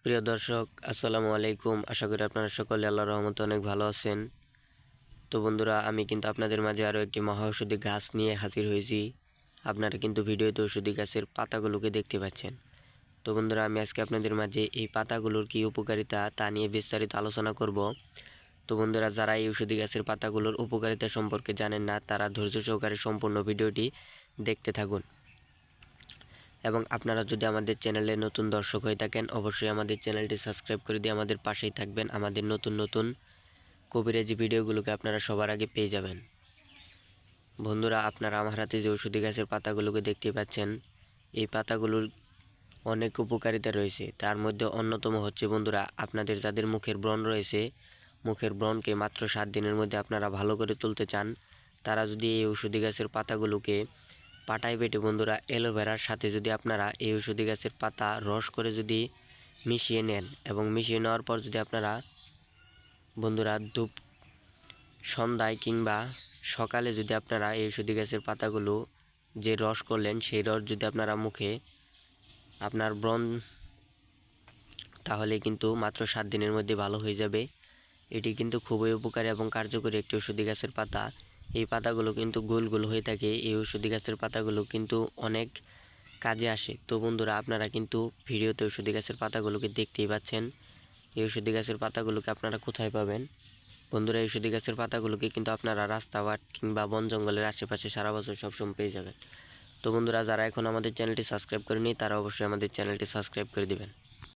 প্রিয় দর্শক, আসসালামু আলাইকুম। আশা করি আপনারা সকলে আল্লাহর রহমতে অনেক ভালো আছেন। তো বন্ধুরা, আমি কিন্তু আপনাদের মাঝে আরও একটি মহা ঔষধি গাছ নিয়ে হাজির হয়েছি। আপনারা কিন্তু ভিডিওতে ঔষধি গাছের পাতাগুলোকে দেখতে পাচ্ছেন। তো বন্ধুরা, আমি আজকে আপনাদের মাঝে এই পাতাগুলোর কী উপকারিতা তা নিয়ে বিস্তারিত আলোচনা করব। তো বন্ধুরা, যারা এই ঔষধি গাছের পাতাগুলোর উপকারিতা সম্পর্কে জানেন না, তারা ধৈর্য সহকারে সম্পূর্ণ ভিডিওটি দেখতে থাকুন। এবং আপনারা যদি আমাদের চ্যানেলে নতুন দর্শক হয়ে থাকেন, অবশ্যই আমাদের চ্যানেলটি সাবস্ক্রাইব করে দিয়ে আমাদের পাশেই থাকবেন। আমাদের নতুন নতুন কবিরাজি ভিডিওগুলোকে আপনারা সবার আগে পেয়ে যাবেন। বন্ধুরা, আপনারা আমার হাতে যে ঔষধি গাছের পাতাগুলোকে দেখতে পাচ্ছেন, এই পাতাগুলোর অনেক উপকারিতা রয়েছে। তার মধ্যে অন্যতম হচ্ছে বন্ধুরা, আপনাদের যাদের মুখের ব্রণ রয়েছে, মুখের ব্রণকে মাত্র 7 দিনের মধ্যে আপনারা ভালো করে তুলতে চান, তারা যদি এই ঔষধি গাছের পাতাগুলোকে পাটায় বেটে বন্ধুরা অ্যালোভেরার সাথে যদি আপনারা এই ঔষধি গাছের পাতা রস করে যদি মিশিয়ে নেন এবং মিশিয়ে নেওয়ার পর যদি আপনারা বন্ধুরা সন্ধ্যায় কিংবা সকালে যদি আপনারা এই ঔষধি গাছের পাতাগুলো যে রস করলেন সেই রস যদি আপনারা মুখে আপনার ব্রণ, তাহলে কিন্তু মাত্র 7 দিনের মধ্যে ভালো হয়ে যাবে। এটি কিন্তু খুবই উপকারী এবং কার্যকরী একটি ঔষধি গাছের পাতা। এই পাতাগুলো কিন্তু গোল গোল হয়ে থাকে। এই ঔষধি গাছের পাতাগুলো কিন্তু অনেক কাজে আসে। তো বন্ধুরা, আপনারা কিন্তু ভিডিওতে ঔষধি গাছের পাতাগুলোকে দেখতেই পাচ্ছেন। এই ঔষধি গাছের পাতাগুলোকে আপনারা কোথায় পাবেন? বন্ধুরা, এই ঔষধি গাছের পাতাগুলোকে কিন্তু আপনারা রাস্তাঘাট কিংবা বন জঙ্গলের আশেপাশে সারা বছর সবসময় পেয়ে যাবেন। তো বন্ধুরা, যারা এখন আমাদের চ্যানেলটি সাবস্ক্রাইব করেনি, তারা অবশ্যই আমাদের চ্যানেলটি সাবস্ক্রাইব করে দেবেন।